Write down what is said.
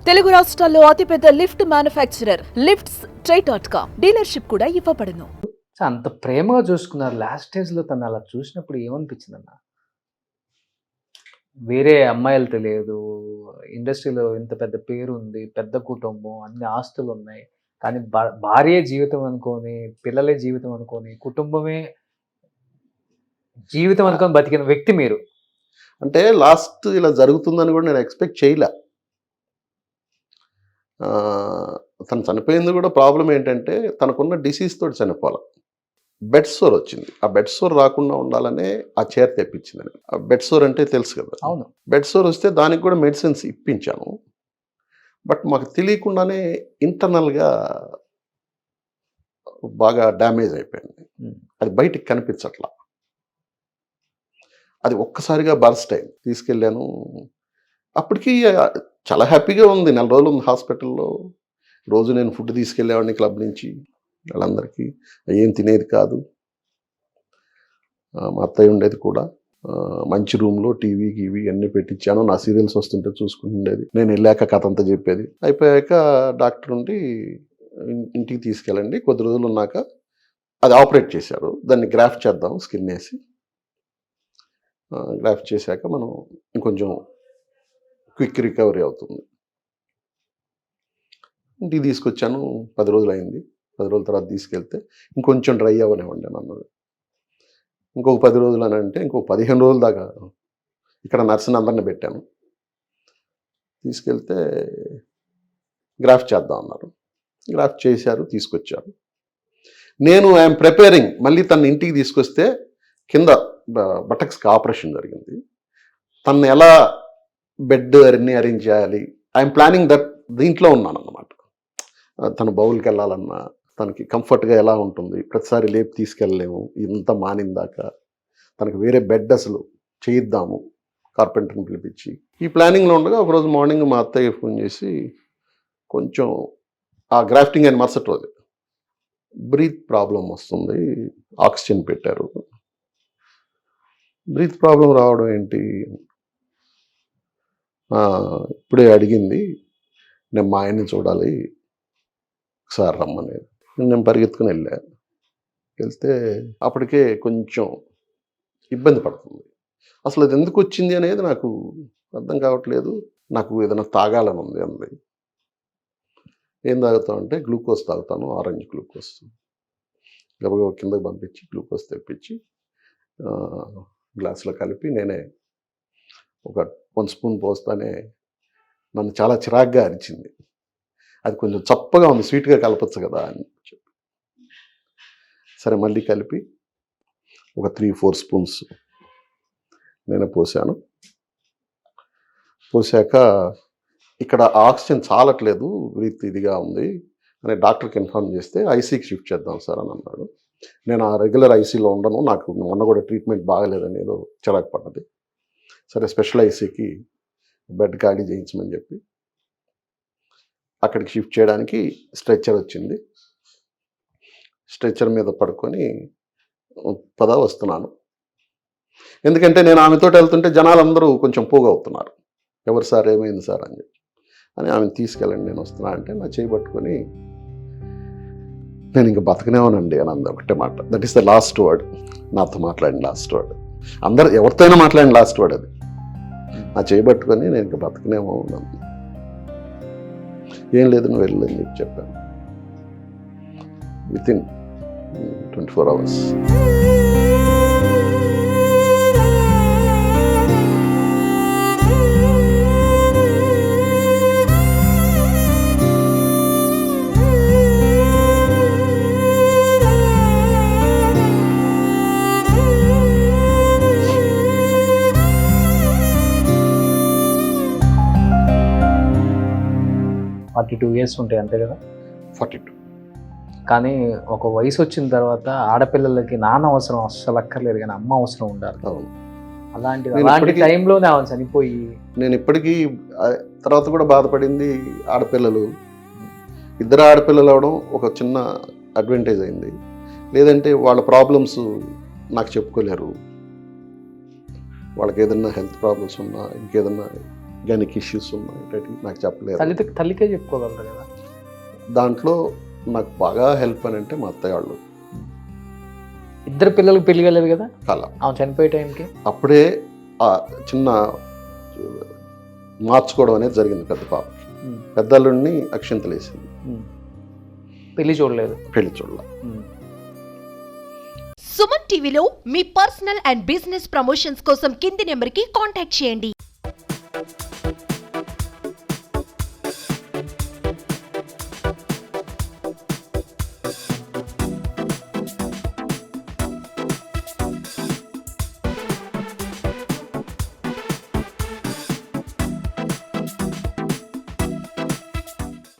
తెలుగు రాష్ట్రాల్లో అతిపెద్ద lift manufacturer lifts ట్రై.com dealership కూడా ఇవ్వబడును. అంత ప్రేమగా చూసుకున్నారు. లాస్ట్ స్టేజ్లో తను అలా చూసినప్పుడు ఏమనిపించింది అన్న? వేరే అమ్మాయిలు తెలియదు, ఇండస్ట్రీలో ఇంత పెద్ద పేరు ఉంది, పెద్ద కుటుంబం, అన్ని ఆస్తులు ఉన్నాయి, కానీ భార్యే జీవితం అనుకొని, పిల్లలే జీవితం అనుకొని, కుటుంబమే జీవితం అనుకొని బతికిన వ్యక్తి మీరు. అంటే లాస్ట్ ఇలా జరుగుతుందని కూడా నేను ఎక్స్పెక్ట్ చేయలే. తను చనిపోయింది కూడా ప్రాబ్లం ఏంటంటే తనకున్న డిసీజ్ తోటి చనిపోవాలి. బెడ్ సోర్ వచ్చింది. ఆ బెడ్ సోర్ రాకుండా ఉండాలనే ఆ చైర్ తెప్పించింది. ఆ బెడ్ సోర్ అంటే తెలుసు కదా. అవును. బెడ్ సోర్ వస్తే దానికి కూడా మెడిసిన్స్ ఇప్పించాను. బట్ మాకు తెలియకుండానే ఇంటర్నల్గా బాగా డ్యామేజ్ అయిపోయింది. అది బయటికి కనిపించట్లా. అది ఒక్కసారిగా బర్స్ట్ అయింది. తీసుకెళ్ళాను. అప్పటికి చాలా హ్యాపీగా ఉంది. 4 రోజులు ఉంది హాస్పిటల్లో. రోజు నేను ఫుడ్ తీసుకెళ్ళేవాడిని క్లబ్ నుంచి వాళ్ళందరికీ. ఏం తినేది కాదు. మా అత్తయ్య ఉండేది కూడా. మంచి రూమ్లో టీవీ గీవీ అన్నీ పెట్టించాను. నా సీరియల్స్ వస్తుంటే చూసుకుంటుండేది. నేను వెళ్ళాక కథ అంతా చెప్పేది. అయిపోయాక డాక్టర్ ఉండి ఇంటికి తీసుకెళ్ళండి, కొద్ది రోజులు ఉన్నాక అది ఆపరేట్ చేశారు. దాన్ని గ్రాఫ్ట్ చేద్దాం స్కిన్ వేసి. గ్రాఫ్ట్ చేశాక మనం ఇంకొంచెం క్విక్ రికవరీ అవుతుంది. ఇంటికి తీసుకొచ్చాను. 10 రోజులు అయింది. 10 రోజుల తర్వాత తీసుకెళ్తే ఇంకొంచెం డ్రై అవ్వనివ్వండి అన్నాడు. ఇంకొక 10 రోజులు అని అంటే ఇంకొక 15 రోజుల దాకా ఇక్కడ నర్సుని అందరిని పెట్టాను. తీసుకెళ్తే గ్రాఫ్ట్ చేద్దాం అన్నారు. గ్రాఫ్ట్ చేశారు, తీసుకొచ్చారు. నేను ఐఎమ్ ప్రిపేరింగ్. మళ్ళీ తన ఇంటికి తీసుకొస్తే కింద బటక్స్కి ఆపరేషన్ జరిగింది. తను ఎలా బెడ్ అన్ని అరేంజ్ చేయాలి, ఐఎమ్ ప్లానింగ్ దట్. దీంట్లో ఉన్నాను అన్నమాట. తను బౌల్కి వెళ్ళాలన్నా తనకి కంఫర్ట్గా ఎలా ఉంటుంది, ప్రతిసారి లేపి తీసుకెళ్ళలేము, ఇంత మానిందాక తనకి వేరే బెడ్ అసలు చేయిద్దాము కార్పెంటర్ని పిలిపించి. ఈ ప్లానింగ్లో ఉండగా ఒకరోజు మార్నింగ్ మా అత్తయ్య ఫోన్ చేసి కొంచెం ఆ గ్రాఫ్టింగ్ అని మరుసటి రోజు బ్రీత్ ప్రాబ్లం వస్తుంది, ఆక్సిజన్ పెట్టారు. బ్రీత్ ప్రాబ్లం రావడం ఏంటి, ఇప్పుడే అడిగింది, నేను మా ఆయన్ని చూడాలి, ఒకసారి రమ్మని. నేను పరిగెత్తుకుని వెళ్తే అప్పటికే కొంచెం ఇబ్బంది పడుతుంది. అసలు అది ఎందుకు వచ్చింది అనేది నాకు అర్థం కావట్లేదు. నాకు ఏదైనా తాగాలని ఉంది అంది. ఏం తాగుతావు అంటే గ్లూకోజ్ తాగుతాను, ఆరెంజ్ గ్లూకోజ్. గబగబా కిందకి పంపించి గ్లూకోజ్ తెప్పించి గ్లాసులో కలిపి నేనే ఒక 1 స్పూన్ పోస్తానే నన్ను చాలా చిరాగ్గా అరిచింది. అది కొంచెం చప్పగా ఉంది, స్వీట్గా కలపచ్చు కదా అని చెప్పి. సరే మళ్ళీ కలిపి ఒక 3-4 స్పూన్స్ నేనే పోసాను. పోసాక ఇక్కడ ఆక్సిజన్ చాలట్లేదు, బ్రీత్ ఇదిగా ఉంది అని డాక్టర్కి ఇన్ఫార్మ్ చేస్తే ఐసీకి షిఫ్ట్ చేద్దాం సార్ అని అన్నాడు. నేను ఆ రెగ్యులర్ ఐసీలో ఉండను, నాకు మొన్న కూడా ట్రీట్మెంట్ బాగలేదని ఏదో చిరాకు పడ్డది. సరే స్పెషల్ ఐసీకి బెడ్ ఖాళీ చేయించమని చెప్పి అక్కడికి షిఫ్ట్ చేయడానికి స్ట్రెచ్చర్ వచ్చింది. స్ట్రెచ్చర్ మీద పడుకొని వస్తున్నాను. ఎందుకంటే నేను ఆమెతో వెళ్తుంటే జనాలందరూ కొంచెం పోగవుతున్నారు. ఎవరు సార్, ఏమైంది సార్ అని చెప్పి. అని ఆమెను తీసుకెళ్ళండి నేను వస్తున్నా అంటే నా చేయి పట్టుకొని నేను ఇంక బతకనేమోనండి అని అంది ఒకటే మాట. That is the last word. నాతో మాట్లాడిన లాస్ట్ వర్డ్. అందరు ఎవరితోనైనా మాట్లాడిన లాస్ట్ వర్డ్ అది. నా చేయబట్టుకొని నేను ఇంక బతకనేమో అంది. ఏం లేదు నువ్వు వెళ్ళని చెప్పి చెప్పాను. Within 24 hours. $42 years ఉంటాయి అంతే కదా? 42. కానీ ఒక వయసు వచ్చిన తర్వాత ఆడపిల్లలకి నాన్న అవసరం అస్సలు అక్కర్లేదు, కానీ అమ్మ అవసరం ఉండాలి. అవును. అలాంటి టైంలోనే ఆమె చనిపోయి నేను ఇప్పటికీ తర్వాత కూడా బాధపడింది. ఆడపిల్లలు, 2 ఆడపిల్లలు అవడం ఒక చిన్న అడ్వాంటేజ్ అయింది. లేదంటే వాళ్ళ ప్రాబ్లమ్స్ నాకు చెప్పుకోలేరు. వాళ్ళకి ఏదన్నా హెల్త్ ప్రాబ్లమ్స్ ఉన్నా, ఇంకేదన్నా గైనిక్ ఇష్యూస్ ఉన్నాయి, నాకు చెప్పలేదు. తల్లికే చెప్పుకోగలరు కదా. దాంట్లో నాకు బాగా హెల్ప్ అని అంటే మా అత్తయ్య వాళ్ళు. ఇద్దరు పిల్లలకు పెళ్లి కలదు కదా కల ఆమె చనిపోయే టైంకి. అప్పుడే ఆ చిన్న మార్చుకోవడం అనేది జరిగింది పెద్ద పాపకి. పెద్దల్లుడిని అక్షింతలు వేసింది. పెళ్లి చూడలేదు. పెళ్లి చూడలే. సుమన్ టీవీలో మీ పర్సనల్ అండ్ బిజినెస్ ప్రమోషన్స్ కోసం కింది నెంబర్కి కాంటాక్ట్ చేయండి.